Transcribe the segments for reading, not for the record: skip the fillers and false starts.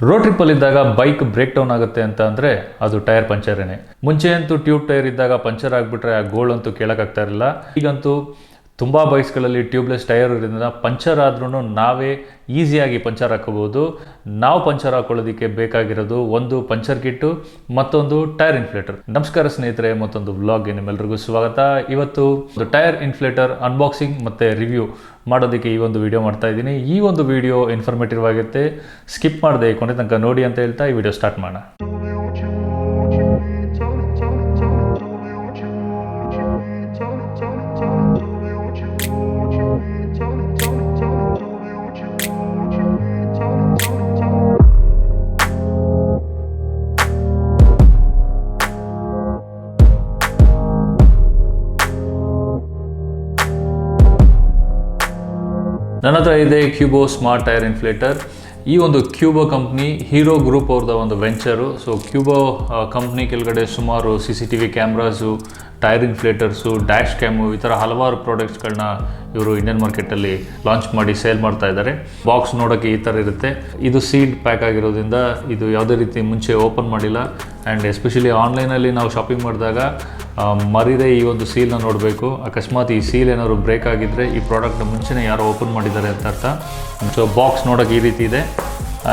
Road ಟ್ರಿಪ್ಪಲ್ಲಿ ಇದ್ದಾಗ bike break down ಆಗುತ್ತೆ ಅಂತ ಅಂದರೆ ಅದು ಟೈರ್ ಪಂಚರೇನೆ. ಮುಂಚೆ ಅಂತೂ ಟ್ಯೂಬ್ ಟೈರ್ ಇದ್ದಾಗ ಪಂಚರ್ ಆಗಿಬಿಟ್ರೆ ಆ ಗೋಳ್ ಅಂತೂ ಕೇಳೋಕ್ಕಾಗ್ತಾ ಇರಲಿಲ್ಲ. ಈಗಂತೂ ತುಂಬ ಬೈಕ್ಸ್ಗಳಲ್ಲಿ ಟ್ಯೂಬ್ಲೆಸ್ ಟೈರ್ ಇರೋದ್ರಿಂದ ಪಂಚರ್ ಆದ್ರೂ ನಾವೇ ಈಸಿಯಾಗಿ ಪಂಚರ್ ಹಾಕೋಬೋದು. ನಾವು ಪಂಚರ್ ಹಾಕೊಳ್ಳೋದಕ್ಕೆ ಬೇಕಾಗಿರೋದು ಒಂದು ಪಂಚರ್ ಕಿಟ್ಟು, ಮತ್ತೊಂದು ಟೈರ್ ಇನ್ಫ್ಲೇಟರ್. ನಮಸ್ಕಾರ ಸ್ನೇಹಿತರೆ, ಮತ್ತೊಂದು ವ್ಲಾಗ್ಗೆ ನಿಮ್ಮೆಲ್ಲರಿಗೂ ಸ್ವಾಗತ. ಇವತ್ತು ಒಂದು ಟೈರ್ ಇನ್ಫ್ಲೇಟರ್ ಅನ್ಬಾಕ್ಸಿಂಗ್ ಮತ್ತು ರಿವ್ಯೂ ಮಾಡೋದಕ್ಕೆ ಈ ಒಂದು ವಿಡಿಯೋ ಮಾಡ್ತಾ ಇದ್ದೀನಿ. ಈ ಒಂದು ವಿಡಿಯೋ ಇನ್ಫಾರ್ಮೇಟಿವ್ ಆಗುತ್ತೆ, ಸ್ಕಿಪ್ ಮಾಡದೆ ಕೊನೆ ತನಕ ನೋಡಿ ಅಂತ ಹೇಳ್ತಾ ಈ ವಿಡಿಯೋ ಸ್ಟಾರ್ಟ್ ಮಾಡೋಣ. ನನ್ನ ಹತ್ರ ಇದೆ ಕ್ಯೂಬೋ ಸ್ಮಾರ್ಟ್ ಟೈರ್ ಇನ್ಫ್ಲೇಟರ್. ಈ ಒಂದು ಕ್ಯೂಬೋ ಕಂಪ್ನಿ ಹೀರೋ ಗ್ರೂಪ್ ಅವ್ರದ್ದು ಒಂದು ವೆಂಚರು. ಸೊ ಕ್ಯೂಬೋ ಕಂಪ್ನಿ ಕೆಳಗಡೆ ಸುಮಾರು CCTV cameras, tyre inflators, dash cam, ಈ ಥರ ಹಲವಾರು ಪ್ರಾಡಕ್ಟ್ಸ್ಗಳನ್ನ ಇವರು ಇಂಡಿಯನ್ ಮಾರ್ಕೆಟಲ್ಲಿ ಲಾಂಚ್ ಮಾಡಿ ಸೇಲ್ ಮಾಡ್ತಾ ಇದ್ದಾರೆ. ಬಾಕ್ಸ್ ನೋಡೋಕ್ಕೆ ಈ ಥರ ಇರುತ್ತೆ. ಇದು ಸೀಲ್ಡ್ ಪ್ಯಾಕ್ ಆಗಿರೋದ್ರಿಂದ ಇದು ಯಾವುದೇ ರೀತಿ ಮುಂಚೆ ಓಪನ್ ಮಾಡಿಲ್ಲ. ಆ್ಯಂಡ್ ಎಸ್ಪೆಷಲಿ ಆನ್ಲೈನಲ್ಲಿ ನಾವು ಶಾಪಿಂಗ್ ಮಾಡಿದಾಗ ಮರಿದೇ ಈ ಒಂದು ಸೀಲ್ನ ನೋಡಬೇಕು. ಅಕಸ್ಮಾತ್ ಈ ಸೀಲ್ ಏನಾದ್ರು ಬ್ರೇಕ್ ಆಗಿದ್ದರೆ ಈ ಪ್ರಾಡಕ್ಟ್ನ ಮುಂಚೆನೇ ಯಾರೋ ಓಪನ್ ಮಾಡಿದ್ದಾರೆ ಅಂತ ಅರ್ಥ. ಸೊ ಬಾಕ್ಸ್ ನೋಡೋಕ್ಕೆ ಈ ರೀತಿ ಇದೆ.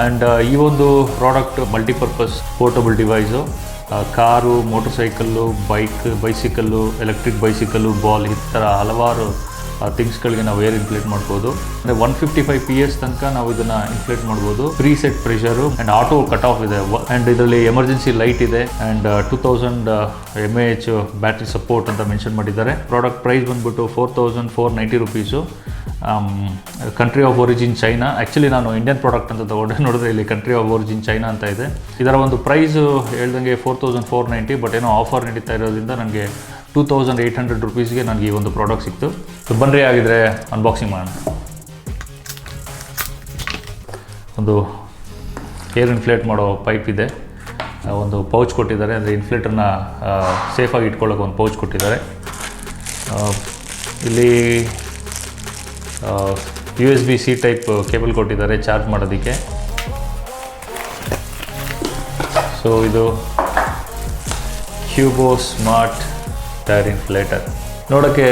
ಆ್ಯಂಡ್ ಈ ಒಂದು product multipurpose portable device. Car, motor cycle, bicycle, electric bicycle, ball, ಈ ಥರ ಹಲವಾರು ಥಿಂಗ್ಸ್ಗಳಿಗೆ ನಾವು ಏರ್ ಇನ್ಫ್ಲೇಟ್ ಮಾಡ್ಬೋದು. ಅಂದರೆ 155 PS ತನಕ ನಾವು ಇದನ್ನು ಇನ್ಫ್ಲೇಟ್ ಮಾಡ್ಬೋದು. Preset pressure and auto cut off ಇದೆ. ಆ್ಯಂಡ್ ಇದರಲ್ಲಿ ಎಮರ್ಜೆನ್ಸಿ ಲೈಟ್ ಇದೆ. ಆ್ಯಂಡ್ 2000 mAh ಬ್ಯಾಟ್ರಿ ಸಪೋರ್ಟ್ ಅಂತ ಮೆನ್ಷನ್ ಮಾಡಿದ್ದಾರೆ. ಪ್ರಾಡಕ್ಟ್ ಪ್ರೈಸ್ ಬಂದ್ಬಿಟ್ಟು 4490 rupees. Country of origin China. Actually ನಾನು ಇಂಡಿಯನ್ ಪ್ರಾಡಕ್ಟ್ ಅಂತ ತೊಗೊಂಡೆ, ನೋಡಿದ್ರೆ ಇಲ್ಲಿ ಕಂಟ್ರಿ ಆಫ್ ಒರಿಜಿನ್ ಚೈನಾ ಅಂತ ಇದೆ. ಇದರ ಒಂದು ಪ್ರೈಸು ಹೇಳ್ದಂಗೆ 4490, ಬಟ್ ಏನೋ ಆಫರ್ ನಡೀತಾ ಇರೋದ್ರಿಂದ ನನಗೆ 2800 ರುಪೀಸ್ಗೆ ನನಗೆ ಈ ಒಂದು ಪ್ರಾಡಕ್ಟ್ ಸಿಕ್ತು. ಸೊ ಬನ್ರಿ ಆಗಿದ್ರೆ ಅನ್ಬಾಕ್ಸಿಂಗ್ ಮಾಡೋಣ. ಒಂದು ಏರ್ ಇನ್ಫ್ಲೇಟ್ ಮಾಡೋ ಪೈಪ್ ಇದೆ, ಒಂದು ಪೌಚ್ ಕೊಟ್ಟಿದ್ದಾರೆ. ಅಂದರೆ ಇನ್ಫ್ಲೇಟರ್ನ ಸೇಫಾಗಿ ಇಟ್ಕೊಳ್ಳೋಕೆ ಒಂದು ಪೌಚ್ ಕೊಟ್ಟಿದ್ದಾರೆ. ಇಲ್ಲಿ USB-C ಟೈಪ್ ಕೇಬಲ್ ಕೊಟ್ಟಿದ್ದಾರೆ ಚಾರ್ಜ್ ಮಾಡೋದಕ್ಕೆ. ಸೊ ಇದು ಕ್ಯೂಬೋ ಸ್ಮಾರ್ಟ್ ಟೈರ್ ಇನ್ಫ್ಲೇಟರ್ ನೋಡೋಕ್ಕೆ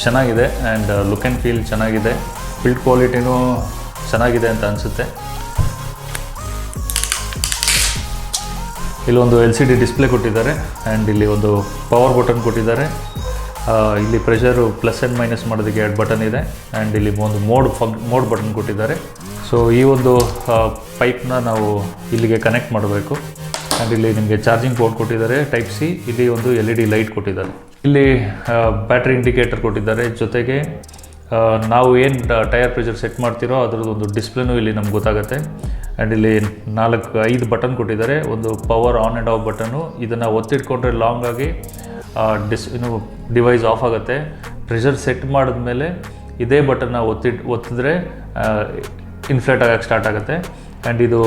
ಚೆನ್ನಾಗಿದೆ. ಆ್ಯಂಡ್ ಲುಕ್ ಆ್ಯಂಡ್ ಫೀಲ್ ಚೆನ್ನಾಗಿದೆ. ಬಿಲ್ಡ್ ಕ್ವಾಲಿಟಿನೂ ಚೆನ್ನಾಗಿದೆ ಅಂತ ಅನಿಸುತ್ತೆ. ಇಲ್ಲೊಂದು LCD ಡಿಸ್ಪ್ಲೇ ಕೊಟ್ಟಿದ್ದಾರೆ. ಆ್ಯಂಡ್ ಇಲ್ಲಿ ಒಂದು ಪವರ್ ಬಟನ್ ಕೊಟ್ಟಿದ್ದಾರೆ. ಇಲ್ಲಿ ಪ್ರೆಷರು ಪ್ಲಸ್ ಆ್ಯಂಡ್ ಮೈನಸ್ ಮಾಡೋದಕ್ಕೆ 2 ಬಟನ್ ಇದೆ. ಆ್ಯಂಡ್ ಇಲ್ಲಿ ಒಂದು ಮೋಡ್ ಬಟನ್ ಕೊಟ್ಟಿದ್ದಾರೆ. ಸೊ ಈ ಒಂದು ಪೈಪ್ನ ನಾವು ಇಲ್ಲಿಗೆ ಕನೆಕ್ಟ್ ಮಾಡಬೇಕು. ಆ್ಯಂಡ್ ಇಲ್ಲಿ ನಿಮಗೆ ಚಾರ್ಜಿಂಗ್ ಪೋರ್ಟ್ ಕೊಟ್ಟಿದ್ದಾರೆ ಟೈಪ್ C. ಇಲ್ಲಿ ಒಂದು LED ಲೈಟ್ ಕೊಟ್ಟಿದ್ದಾರೆ. ಇಲ್ಲಿ ಬ್ಯಾಟ್ರಿ ಇಂಡಿಕೇಟರ್ ಕೊಟ್ಟಿದ್ದಾರೆ. ಜೊತೆಗೆ ನಾವು ಏನು ಟೈರ್ ಪ್ರೆಷರ್ ಸೆಟ್ ಮಾಡ್ತಿರೋ ಅದರದ್ದು ಒಂದು ಡಿಸ್ಪ್ಲೇನೂ ಇಲ್ಲಿ ನಮ್ಗೆ ಗೊತ್ತಾಗುತ್ತೆ. ಆ್ಯಂಡ್ ಇಲ್ಲಿ 4-5 ಬಟನ್ ಕೊಟ್ಟಿದ್ದಾರೆ. ಒಂದು power on and of button. ಇದನ್ನು ಒತ್ತಿಟ್ಕೊಂಡ್ರೆ ಲಾಂಗ್ ಆಗಿ ಡಿವೈಸ್ ಆಫ್ ಆಗುತ್ತೆ. ಪ್ರೆಷರ್ ಸೆಟ್ ಮಾಡಿದ್ಮೇಲೆ ಇದೇ ಬಟನ್ನ ಒತ್ತಿದ್ರೆ ಇನ್ಫ್ಲೇಟ್ ಆಗೋಕ್ಕೆ ಸ್ಟಾರ್ಟ್ ಆಗುತ್ತೆ. ಆ್ಯಂಡ್ ಇದು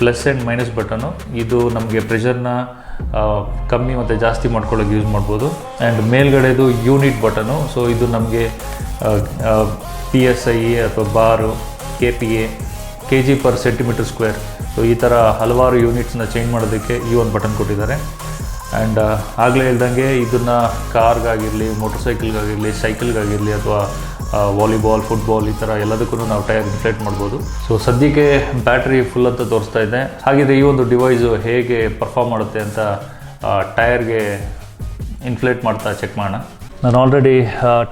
ಪ್ಲಸ್ ಆ್ಯಂಡ್ ಮೈನಸ್ ಬಟನು. ಇದು ನಮಗೆ ಪ್ರೆಷರ್ನ ಕಮ್ಮಿ ಮತ್ತು ಜಾಸ್ತಿ ಮಾಡ್ಕೊಳ್ಳೋಕೆ ಯೂಸ್ ಮಾಡ್ಬೋದು. ಆ್ಯಂಡ್ ಮೇಲ್ಗಡೆದು ಯೂನಿಟ್ ಬಟನು. ಸೊ ಇದು ನಮಗೆ PSI ಅಥವಾ ಬಾರು, KPA, kg/cm². ಸೊ ಈ ಥರ ಹಲವಾರು ಯೂನಿಟ್ಸ್ನ ಚೇಂಜ್ ಮಾಡೋದಕ್ಕೆ ಈ ಒಂದು ಬಟನ್ ಕೊಟ್ಟಿದ್ದಾರೆ. ಆ್ಯಂಡ್ ಆಗಲೇ ಹೇಳ್ದಂಗೆ ಇದನ್ನು ಕಾರ್ಗಾಗಿರಲಿ, ಮೋಟರ್ ಸೈಕಲ್ಗಾಗಿರಲಿ, ಸೈಕಲ್ಗಾಗಿರಲಿ, ಅಥವಾ ವಾಲಿಬಾಲ್, ಫುಟ್ಬಾಲ್, ಈ ಥರ ಎಲ್ಲದಕ್ಕೂ ನಾವು ಟೈರ್ ಇನ್ಫ್ಲೇಟ್ ಮಾಡ್ಬೋದು. ಸೊ ಸದ್ಯಕ್ಕೆ ಬ್ಯಾಟ್ರಿ ಫುಲ್ ಅಂತ ತೋರಿಸ್ತಾ ಇದೆ. ಹಾಗಿದ್ರೆ ಈ ಒಂದು ಡಿವೈಸು ಹೇಗೆ ಪರ್ಫಾರ್ಮ್ ಮಾಡುತ್ತೆ ಅಂತ ಟೈರ್ಗೆ ಇನ್ಫ್ಲೇಟ್ ಮಾಡ್ತಾ ಚೆಕ್ ಮಾಡೋಣ. ನಾನು ಆಲ್ರೆಡಿ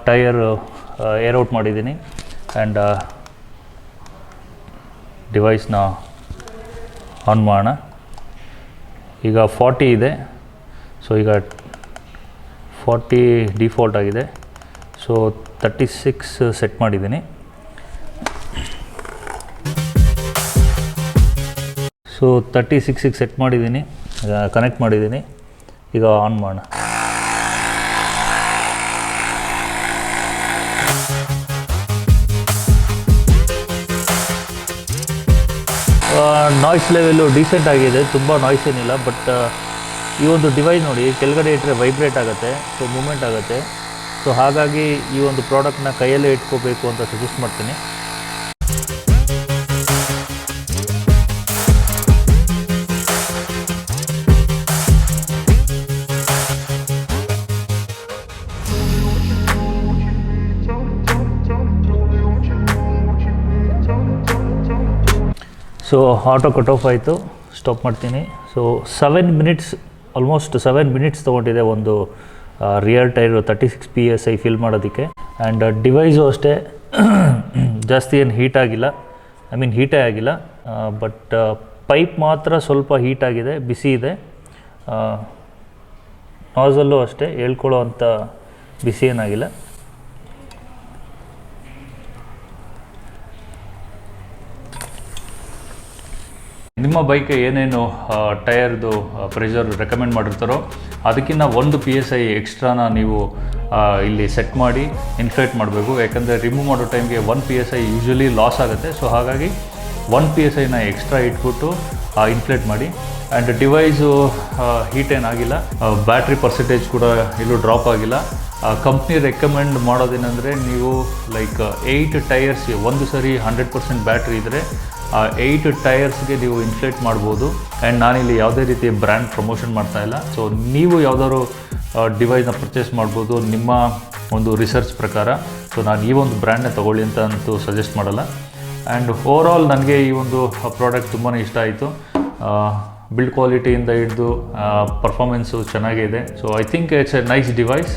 ಟೈರ್ ಏರ್ ಔಟ್ ಮಾಡಿದ್ದೀನಿ. ಆ್ಯಂಡ್ ಡಿವೈಸ್ನ ಆನ್ ಮಾಡೋಣ. ಈಗ 40 ಇದೆ. ಸೊ ಈಗ 40 ಡಿಫಾಲ್ಟ್ ಆಗಿದೆ. ಸೊ 36 ಸೆಟ್ ಮಾಡಿದ್ದೀನಿ. ಸೊ 36ಗೆ ಸೆಟ್ ಮಾಡಿದ್ದೀನಿ, ಕನೆಕ್ಟ್ ಮಾಡಿದ್ದೀನಿ. ಈಗ ಆನ್ ಮಾಡೋಣ. ನಾಯ್ಸ್ ಲೆವೆಲ್ಲು ಡೀಸೆಂಟ್ ಆಗಿದೆ, ತುಂಬ ನಾಯ್ಸ್ ಏನಿಲ್ಲ. ಬಟ್ ಈ ಒಂದು ಡಿವೈಸ್ ನೋಡಿ, ಕೆಳಗಡೆ ಇಟ್ಟರೆ ವೈಬ್ರೇಟ್ ಆಗುತ್ತೆ, ಸೊ ಮೂಮೆಂಟ್ ಆಗುತ್ತೆ. ಸೊ ಹಾಗಾಗಿ ಈ ಒಂದು ಪ್ರಾಡಕ್ಟ್ನ ಕೈಯಲ್ಲೇ ಇಟ್ಕೋಬೇಕು ಅಂತ ಸಜೆಸ್ಟ್ ಮಾಡ್ತೀನಿ. ಸೊ ಆಟೋ ಕಟ್ ಆಫ್ ಆಯಿತು, ಸ್ಟಾಪ್ ಮಾಡ್ತೀನಿ. ಸೊ 7 ಮಿನಿಟ್ಸ್, ಆಲ್ಮೋಸ್ಟ್ 7 ಮಿನಿಟ್ಸ್ ತೊಗೊಂಡಿದೆ ಒಂದು ರಿಯರ್ ಟೈರು 36 PSI ಫಿಲ್ ಮಾಡೋದಕ್ಕೆ. ಆ್ಯಂಡ್ ಡಿವೈಸು ಅಷ್ಟೇ ಜಾಸ್ತಿ ಏನು ಹೀಟೇ ಆಗಿಲ್ಲ, ಬಟ್ ಪೈಪ್ ಮಾತ್ರ ಸ್ವಲ್ಪ ಹೀಟ್ ಆಗಿದೆ, ಬಿಸಿ ಇದೆ. ನಾಸಲ್ಲೂ ಅಷ್ಟೇ ಹೇಳ್ಕೊಳ್ಳೋ ಅಂಥ ಬಿಸಿ ಏನಾಗಿಲ್ಲ. ನಿಮ್ಮ ಬೈಕ್ಗೆ ಏನೇನು ಟೈರ್ದು ಪ್ರೆಷರ್ ರೆಕಮೆಂಡ್ ಮಾಡಿರ್ತಾರೋ ಅದಕ್ಕಿಂತ 1 PSI ಎಕ್ಸ್ಟ್ರಾನ ನೀವು ಇಲ್ಲಿ ಸೆಟ್ ಮಾಡಿ ಇನ್ಫ್ಲೇಟ್ ಮಾಡಬೇಕು. ಯಾಕಂದರೆ ರಿಮೂವ್ ಮಾಡೋ ಟೈಮ್ಗೆ 1 PSI ಯೂಶ್ವಲಿ ಲಾಸ್ ಆಗುತ್ತೆ. ಸೊ ಹಾಗಾಗಿ 1 PSIನ ಎಕ್ಸ್ಟ್ರಾ ಇಟ್ಬಿಟ್ಟು ಇನ್ಫ್ಲೇಟ್ ಮಾಡಿ. ಆ್ಯಂಡ್ ಡಿವೈಸು ಹೀಟ್ ಏನಾಗಿಲ್ಲ, ಬ್ಯಾಟ್ರಿ ಪರ್ಸೆಂಟೇಜ್ ಕೂಡ ಎಲ್ಲೂ ಡ್ರಾಪ್ ಆಗಿಲ್ಲ. ಕಂಪ್ನಿ ರೆಕಮೆಂಡ್ ಮಾಡೋದೇನೆಂದರೆ ನೀವು ಲೈಕ್ 8 ಟೈರ್ಸ್, ಒಂದು ಸರಿ 100% ಬ್ಯಾಟ್ರಿ ಇದ್ದರೆ 8 ಟೈರ್ಸ್ಗೆ ನೀವು ಇನ್ಫ್ಲೇಟ್ ಮಾಡ್ಬೋದು. ಆ್ಯಂಡ್ ನಾನಿಲ್ಲಿ ಯಾವುದೇ ರೀತಿ ಬ್ರ್ಯಾಂಡ್ ಪ್ರಮೋಷನ್ ಮಾಡ್ತಾಯಿಲ್ಲ. ಸೊ ನೀವು ಯಾವುದಾದ್ರು ಡಿವೈಸ್ನ ಪರ್ಚೇಸ್ ಮಾಡ್ಬೋದು ನಿಮ್ಮ ಒಂದು ರಿಸರ್ಚ್ ಪ್ರಕಾರ. ಸೊ ನಾನು ಈ ಒಂದು ಬ್ರ್ಯಾಂಡ್ನೇ ತೊಗೊಳ್ಳಿ ಅಂತ ಅಂತೂ ಸಜೆಸ್ಟ್ ಮಾಡಲ್ಲ. ಆ್ಯಂಡ್ ಓವರಾಲ್ ನನಗೆ ಈ ಒಂದು ಪ್ರಾಡಕ್ಟ್ ತುಂಬಾ ಇಷ್ಟ ಆಯಿತು. ಬಿಲ್ಡ್ ಕ್ವಾಲಿಟಿಯಿಂದ ಹಿಡಿದು ಪರ್ಫಾರ್ಮೆನ್ಸು ಚೆನ್ನಾಗೇ ಇದೆ. So I think it's A nice device.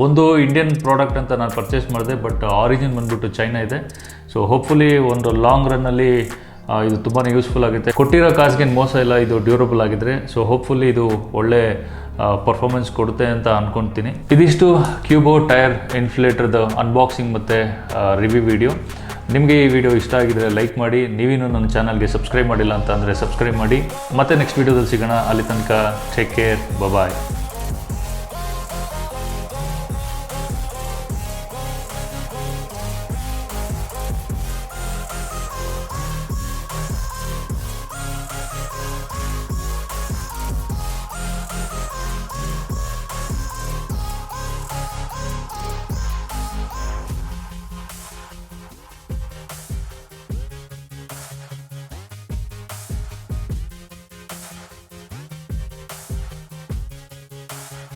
ಒಂದು ಇಂಡಿಯನ್ ಪ್ರಾಡಕ್ಟ್ ಅಂತ ನಾನು ಪರ್ಚೇಸ್ ಮಾಡಿದೆ, ಬಟ್ ಆರಿಜಿನ್ ಬಂದ್ಬಿಟ್ಟು ಚೈನಾ ಇದೆ. ಸೊ ಹೋಪ್ಫುಲಿ ಒಂದು ಲಾಂಗ್ ರನ್ನಲ್ಲಿ ಇದು ತುಂಬಾ ಯೂಸ್ಫುಲ್ ಆಗುತ್ತೆ. ಕೊಟ್ಟಿರೋ ಕಾಸ್ಗೇನು ಮೋಸ ಇಲ್ಲ, ಇದು ಡ್ಯೂರಬಲ್ ಆಗಿದ್ರೆ. ಸೊ ಹೋಪ್ಫುಲಿ ಇದು ಒಳ್ಳೆ ಪರ್ಫಾರ್ಮೆನ್ಸ್ ಕೊಡುತ್ತೆ ಅಂತ ಅಂದ್ಕೊಳ್ತೀನಿ. ಇದಿಷ್ಟು ಕ್ಯೂಬೋ ಟೈರ್ ಇನ್ಫ್ಲೇಟರ್ದು ಅನ್ಬಾಕ್ಸಿಂಗ್ ಮತ್ತು ರಿವ್ಯೂ ವಿಡಿಯೋ. ನಿಮಗೆ ಈ ವಿಡಿಯೋ ಇಷ್ಟ ಆಗಿದರೆ ಲೈಕ್ ಮಾಡಿ. ನೀವೇನು ನನ್ನ ಚಾನಲ್ಗೆ ಸಬ್ಸ್ಕ್ರೈಬ್ ಮಾಡಿಲ್ಲ ಅಂತ ಅಂದರೆ ಸಬ್ಸ್ಕ್ರೈಬ್ ಮಾಡಿ. ಮತ್ತೆ ನೆಕ್ಸ್ಟ್ ವೀಡಿಯೋದಲ್ಲಿ ಸಿಗೋಣ. ಅಲ್ಲಿ ತನಕ ಟೇಕ್ ಕೇರ್, ಬಾಯ್.